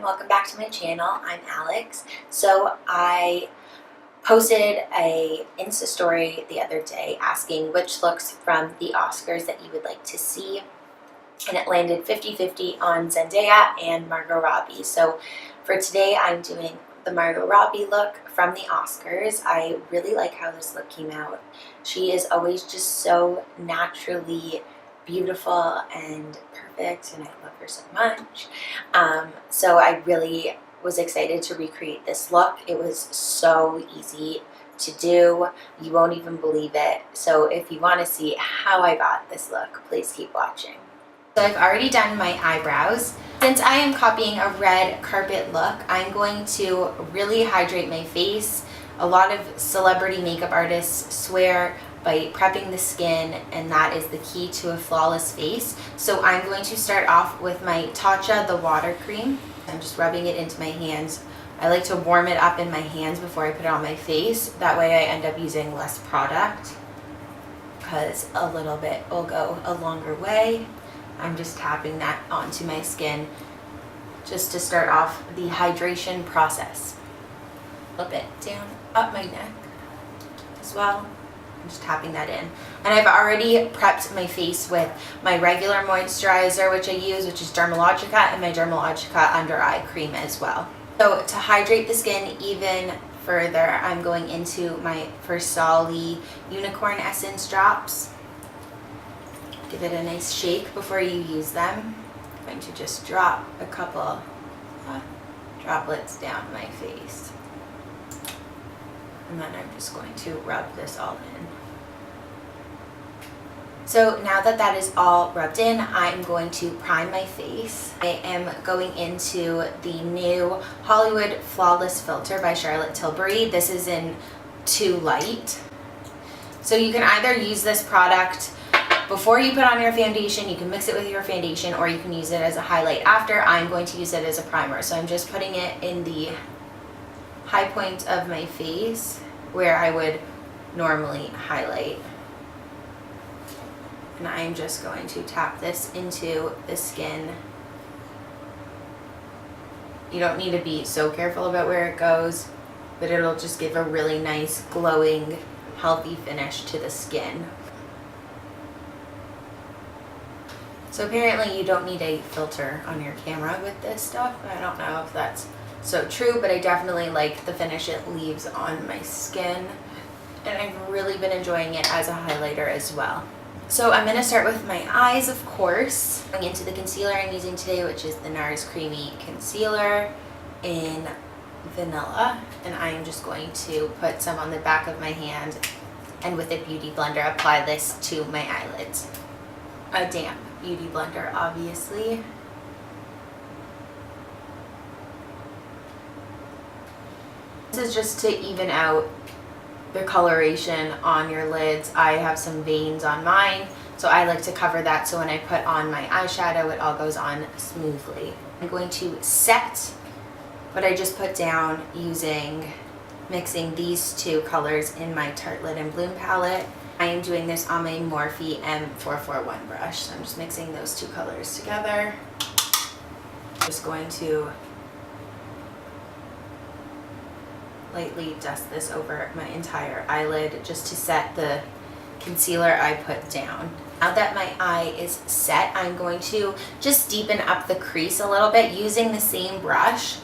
welcome back to my channel. I'm Alex. So I posted a Insta story the other day asking which looks from the Oscars that you would like to see, and it landed 50-50 on Zendaya and Margot Robbie. So for today I'm doing the Margot Robbie look from the Oscars. I really like how this look came out. She is always just so naturally beautiful and perfect, and I love her so much. So I really was excited to recreate this look. It was so easy to do. You won't even believe it. So if you want to see how I got this look, please keep watching. So I've already done my eyebrows. Since I am copying a red carpet look, I'm going to really hydrate my face. A lot of celebrity makeup artists swear by prepping the skin, and that is the key to a flawless face. So I'm going to start off with my Tatcha, the water cream. I'm just rubbing it into my hands. I like to warm it up in my hands before I put it on my face. That way I end up using less product, because a little bit will go a longer way. I'm just tapping that onto my skin just to start off the hydration process. A little bit down, up my neck as well. I'm just tapping that in. And I've already prepped my face with my regular moisturizer, which I use, which is Dermalogica, and my Dermalogica under eye cream as well. So to hydrate the skin even further, I'm going into my SOLEIL Unicorn Essence drops. Give it a nice shake before you use them. I'm going to just drop a couple droplets down my face. And then I'm just going to rub this all in. So now that that is all rubbed in, I'm going to prime my face. I am going into the new Hollywood Flawless Filter by Charlotte Tilbury. This is in Too Light. So you can either use this product before you put on your foundation, you can mix it with your foundation, or you can use it as a highlight after. I'm going to use it as a primer. So I'm just putting it in the high point of my face where I would normally highlight. And I'm just going to tap this into the skin. You don't need to be so careful about where it goes, but it'll just give a really nice, glowing, healthy finish to the skin. So apparently you don't need a filter on your camera with this stuff. I don't know if that's so true, but I definitely like the finish it leaves on my skin. And I've really been enjoying it as a highlighter as well. So I'm going to start with my eyes, of course. Going into the concealer I'm using today, which is the NARS Creamy Concealer in Vanilla. And I am just going to put some on the back of my hand, and with a beauty blender apply this to my eyelids. A damp beauty blender, obviously. This is just to even out the coloration on your lids. I have some veins on mine, so I like to cover that so when I put on my eyeshadow it all goes on smoothly. I'm going to set what I just put down mixing these two colors in my Tartelette and Bloom palette. I am doing this on my Morphe M441 brush. So I'm just mixing those two colors together. Just going to lightly dust this over my entire eyelid just to set the concealer I put down. Now that my eye is set, I'm going to just deepen up the crease a little bit using the same brush.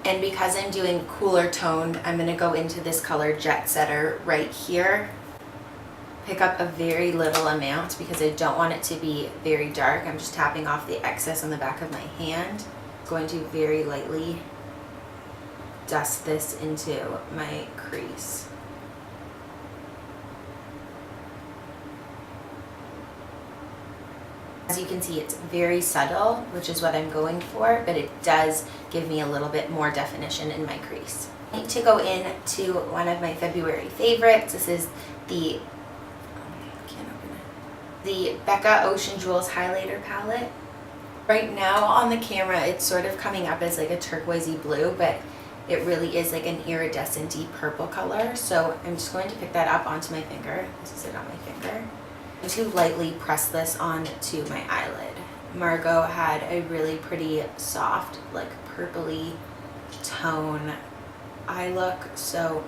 And because I'm doing cooler toned, I'm going to go into this color Jet Setter right here. Pick up a very little amount because I don't want it to be very dark. I'm just tapping off the excess on the back of my hand. I'm going to very lightly dust this into my crease. As you can see, it's very subtle, which is what I'm going for, but it does give me a little bit more definition in my crease. I need to go into one of my February favorites. This is the BECCA Ocean Jewels Highlighter Palette. Right now on the camera, it's sort of coming up as like a turquoisey blue, but it really is like an iridescent deep purple color. So I'm just going to pick that up onto my finger. This is it on my finger. To lightly press this onto my eyelid. Margot had a really pretty soft, like purpley tone eye look, so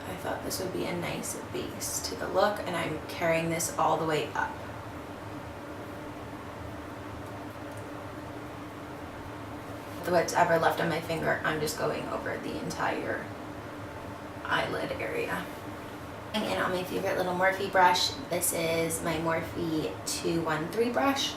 I thought this would be a nice base to the look, and I'm carrying this all the way up. Whatever left on my finger, I'm just going over the entire eyelid area. And on my favorite little Morphe brush, this is my Morphe 213 brush.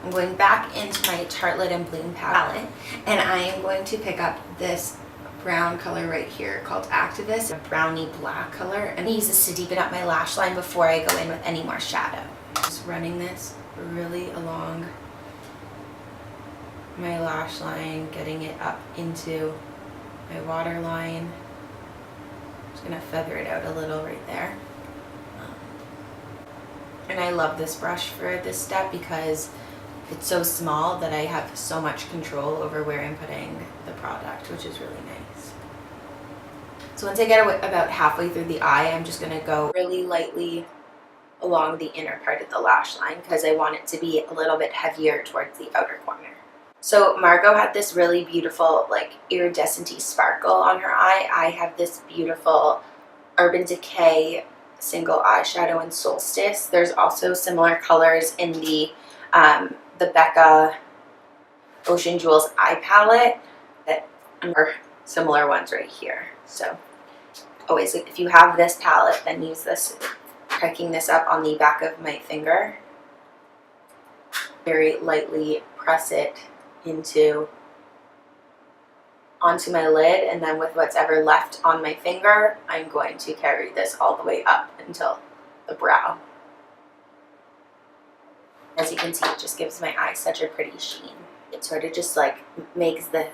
I'm going back into my Tartelette and Bloom palette, and I am going to pick up this brown color right here called Activist, a brownie black color, and I use this to deepen up my lash line before I go in with any more shadow. Just running this really along my lash line, getting it up into my waterline. Just gonna feather it out a little right there. And I love this brush for this step because it's so small that I have so much control over where I'm putting the product, which is really nice. So once I get about halfway through the eye, I'm just gonna go really lightly along the inner part of the lash line because I want it to be a little bit heavier towards the outer corner. So Margot had this really beautiful, like, iridescent-y sparkle on her eye. I have this beautiful Urban Decay single eyeshadow in Solstice. There's also similar colors in the BECCA Ocean Jewels eye palette that are similar ones right here. So always, if you have this palette, then use this, picking this up on the back of my finger. Very lightly press it onto my lid, and then with what's ever left on my finger, I'm going to carry this all the way up until the brow. As you can see, it just gives my eye such a pretty sheen. It sort of just like makes the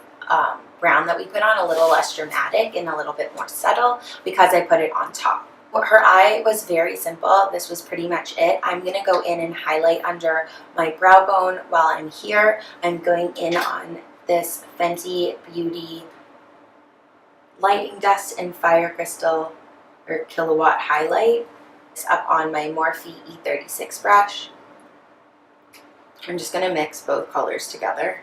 brown that we put on a little less dramatic and a little bit more subtle because I put it on top. Her eye was very simple. This was pretty much it. I'm going to go in and highlight under my brow bone while I'm here. I'm going in on this Fenty Beauty Lighting Dust and Fire Crystal or Kilowatt highlight. It's up on my Morphe E36 brush. I'm just going to mix both colors together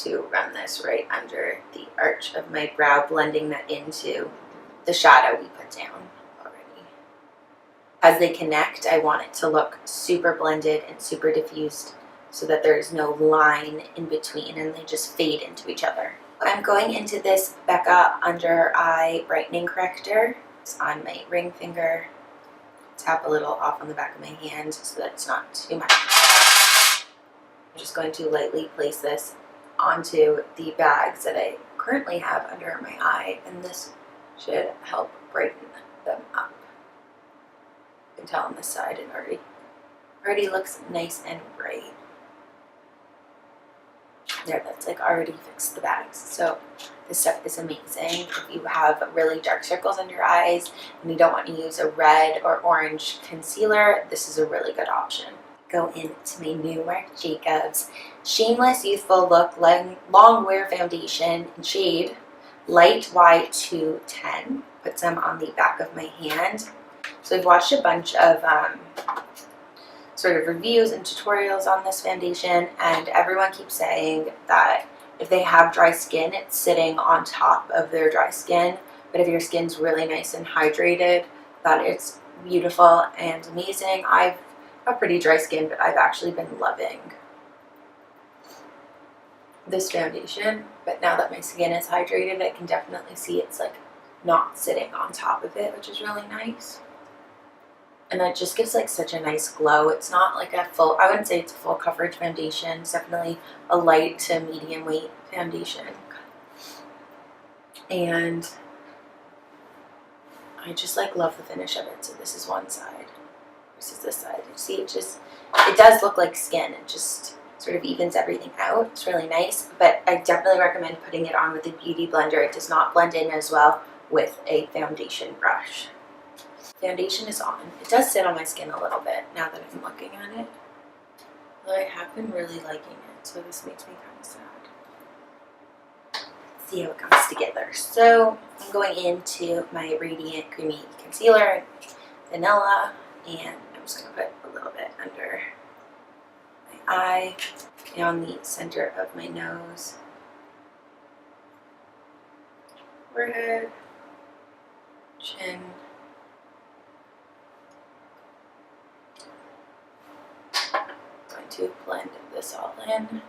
to run this right under the arch of my brow, blending that into the shadow we put down. As they connect, I want it to look super blended and super diffused so that there's no line in between and they just fade into each other. I'm going into this BECCA Under Eye Brightening Corrector. It's on my ring finger. Tap a little off on the back of my hand so that it's not too much. I'm just going to lightly place this onto the bags that I currently have under my eye, and this should help brighten them up. You can tell on this side it already looks nice and bright. There, that's like already fixed the bags. So this stuff is amazing. If you have really dark circles under your eyes and you don't want to use a red or orange concealer, this is a really good option. Go into my new Marc Jacobs Shameless Youthful Look Long Wear Foundation in shade Light Y210. Put some on the back of my hand. So I've watched a bunch of sort of reviews and tutorials on this foundation, and everyone keeps saying that if they have dry skin, it's sitting on top of their dry skin, but if your skin's really nice and hydrated, that it's beautiful and amazing. I've got pretty dry skin, but I've actually been loving this foundation, but now that my skin is hydrated, I can definitely see it's like not sitting on top of it, which is really nice. And it just gives like such a nice glow. It's not like a full, I wouldn't say it's a full coverage foundation. It's definitely a light to medium weight foundation. And I just like love the finish of it. So this is one side versus this side. You see, it does look like skin. It just sort of evens everything out. It's really nice, but I definitely recommend putting it on with a beauty blender. It does not blend in as well with a foundation brush. Foundation is on. It does sit on my skin a little bit now that I'm looking at it. But I have been really liking it, so this makes me kind of sad. Let's see how it comes together. So I'm going into my Radiant Creamy Concealer, Vanilla, and I'm just going to put a little bit under eye, down the center of my nose, forehead, chin, going to blend this all in.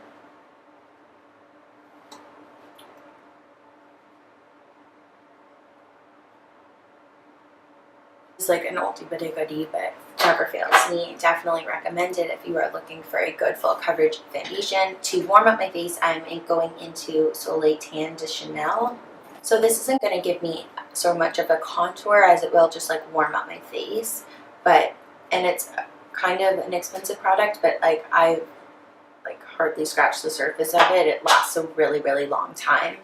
It's like an oldie but a goodie, but never fails me. Definitely recommend it if you are looking for a good full coverage foundation. To warm up my face, I'm going into Soleil Tan de Chanel. So this isn't going to give me so much of a contour as it will just like warm up my face, and it's kind of an expensive product, but like I've like hardly scratched the surface of it. It lasts a really, really long time.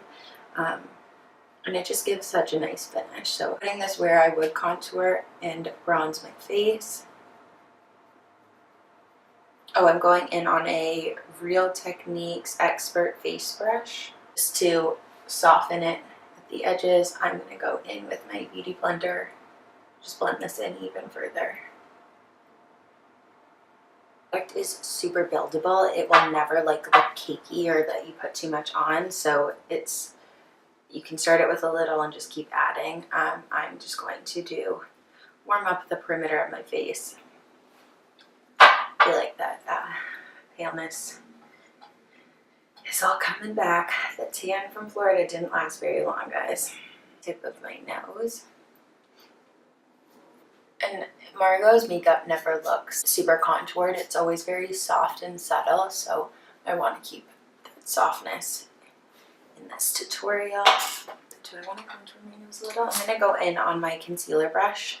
And it just gives such a nice finish. So putting this where I would contour and bronze my face. Oh, I'm going in on a Real Techniques Expert face brush just to soften it at the edges. I'm going to go in with my beauty blender, just blend this in even further. The product is super buildable. It will never like look cakey or that you put too much on. So you can start it with a little and just keep adding. I'm just going to warm up the perimeter of my face. I feel like that paleness is all coming back. The tan from Florida didn't last very long, guys. Tip of my nose. And Margot's makeup never looks super contoured. It's always very soft and subtle, so I want to keep that softness in this tutorial. Do I want to contour my nose a little? I'm going to go in on my concealer brush.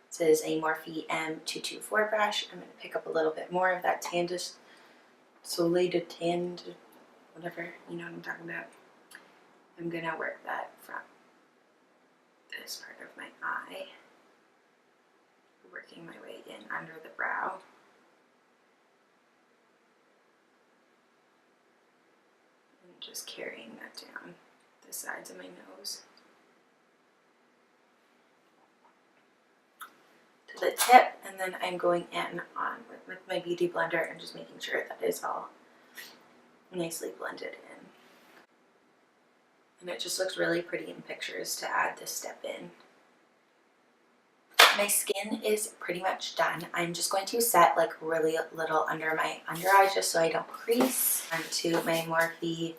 This is a Morphe M224 brush. I'm going to pick up a little bit more of that Soleil de Tan, whatever, you know what I'm talking about. I'm going to work that from this part of my eye, working my way in under the brow. Just carrying that down the sides of my nose to the tip, and then I'm going in on with my beauty blender and just making sure that is all nicely blended in. And it just looks really pretty in pictures to add this step in. My skin is pretty much done. I'm just going to set like really little under my under eye just so I don't crease. Onto my Morphe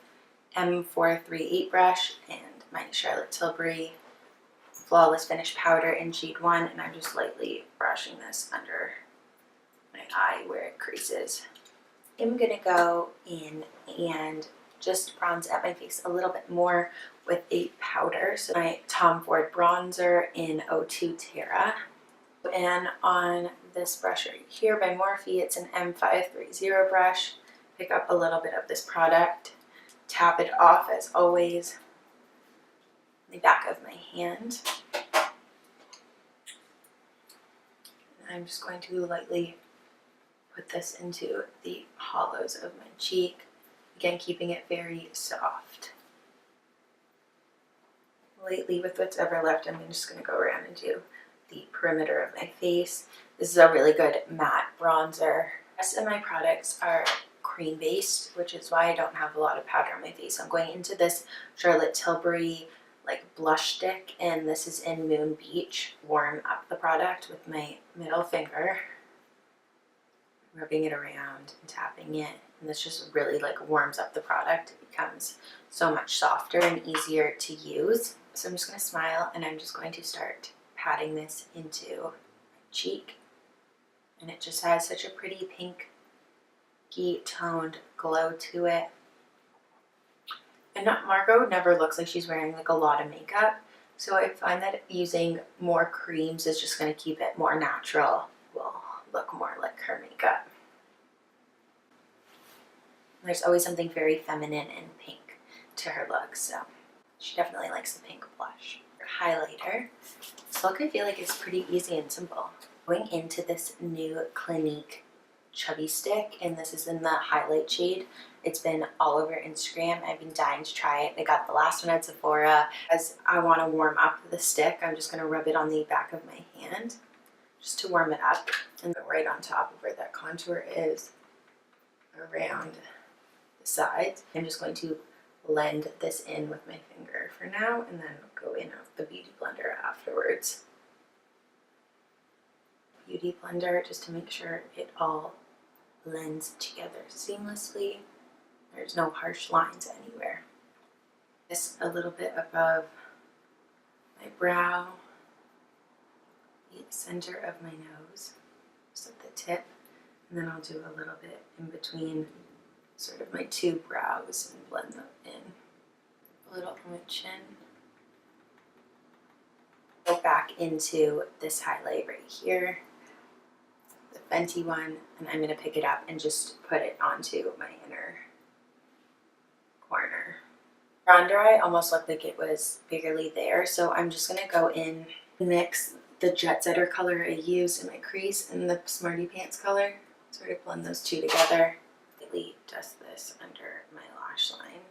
M438 brush and my Charlotte Tilbury Flawless Finish Powder in shade 1, and I'm just lightly brushing this under my eye where it creases. I'm going to go in and just bronze out my face a little bit more with a powder. So my Tom Ford bronzer in 02 Terra. And on this brush right here by Morphe, it's an M530 brush. Pick up a little bit of this product. Tap it off as always in the back of my hand. And I'm just going to lightly put this into the hollows of my cheek. Again, keeping it very soft. Lightly with what's ever left, I'm just going to go around and do the perimeter of my face. This is a really good matte bronzer. The rest of my products are cream based, which is why I don't have a lot of powder on my face. I'm going into this Charlotte Tilbury like blush stick, and this is in Moon Beach. Warm up the product with my middle finger, rubbing it around and tapping it, and this just really like warms up the product. It becomes so much softer and easier to use. So I'm just going to smile, and I'm just going to start patting this into my cheek, and it just has such a pretty pink toned glow to it. And Margot never looks like she's wearing like a lot of makeup, so I find that using more creams is just going to keep it more natural. Will look more like her makeup. There's always something very feminine and pink to her look, so she definitely likes the pink blush. Highlighter. This look, I feel like it's pretty easy and simple. Going into this new Clinique chubby stick, and this is in the highlight shade. It's been all over Instagram. I've been dying to try it. I got the last one at Sephora. As I want to warm up the stick, I'm just going to rub it on the back of my hand just to warm it up, and right on top of where that contour is, around the sides. I'm just going to blend this in with my finger for now and then go in with the Beauty Blender afterwards. Beauty Blender just to make sure it all blends together seamlessly. There's no harsh lines anywhere. Just a little bit above my brow, the center of my nose, just at the tip, and then I'll do a little bit in between sort of my two brows and blend them in. A little on my chin. Go back into this highlight right here, the Fenty one, and I'm going to pick it up and just put it onto my inner corner. For under eye almost looked like it was barely there, so I'm just going to go in and mix the Jet Setter color I used in my crease and the Smarty Pants color. Sort of blend those two together. Really dust this under my lash line.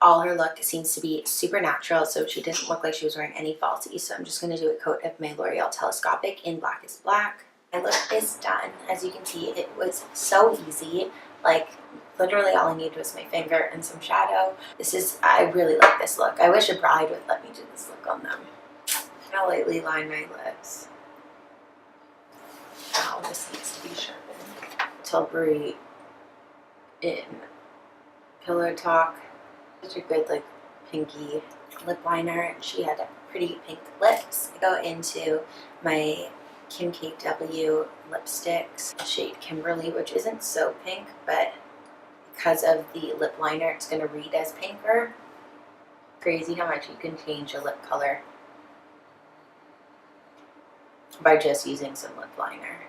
All her look seems to be super natural, so she didn't look like she was wearing any falsies. So I'm just going to do a coat of my L'Oreal Telescopic in Blackest Black. My look is done. As you can see, it was so easy. Like, literally all I needed was my finger and some shadow. I really like this look. I wish a bride would let me do this look on them. I'll lightly line my lips. Now this needs to be sharpened. Tilbury in Pillow Talk. Such a good like pinky lip liner, and she had pretty pink lips. I go into my Kim KW lipsticks, shade Kimberly, which isn't so pink, but because of the lip liner, it's going to read as pinker. Crazy how much you can change a lip color by just using some lip liner.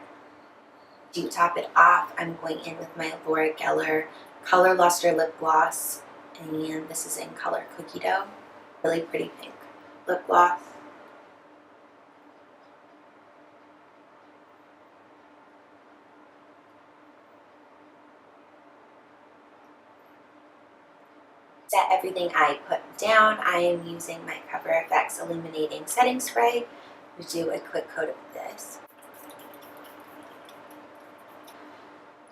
To top it off, I'm going in with my Laura Geller Color Luster Lip Gloss, and this is in color Cookie Dough. Really pretty pink lip gloss. Set everything I put down. I am using my Cover FX Illuminating Setting Spray to do a quick coat of this.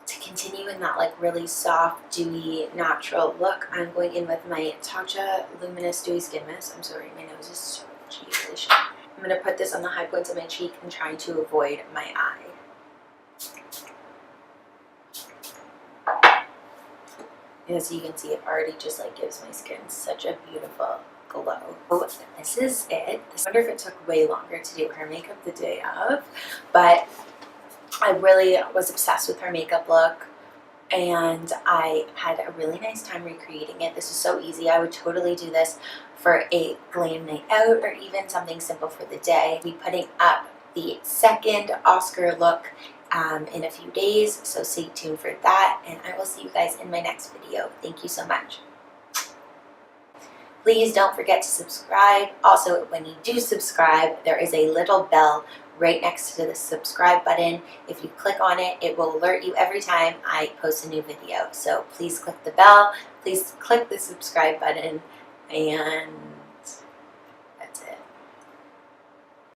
To continue in that like really soft, dewy, natural look, I'm going in with my Tatcha Luminous Dewy Skin Mist. I'm sorry, my nose is so itchy, really sharp. I'm going to put this on the high points of my cheek and trying to avoid my eye. As you can see, it already just like gives my skin such a beautiful glow. Oh, this is it. I wonder if it took way longer to do her makeup the day of, but I really was obsessed with her makeup look and I had a really nice time recreating it. This is so easy. I would totally do this for a glam night out or even something simple for the day. I'll be putting up the second Oscar look in a few days, so stay tuned for that, and I will see you guys in my next video. Thank you so much. Please don't forget to subscribe. Also, when you do subscribe, there is a little bell right next to the subscribe button. If you click on it, it will alert you every time I post a new video. So please click the bell, please click the subscribe button, and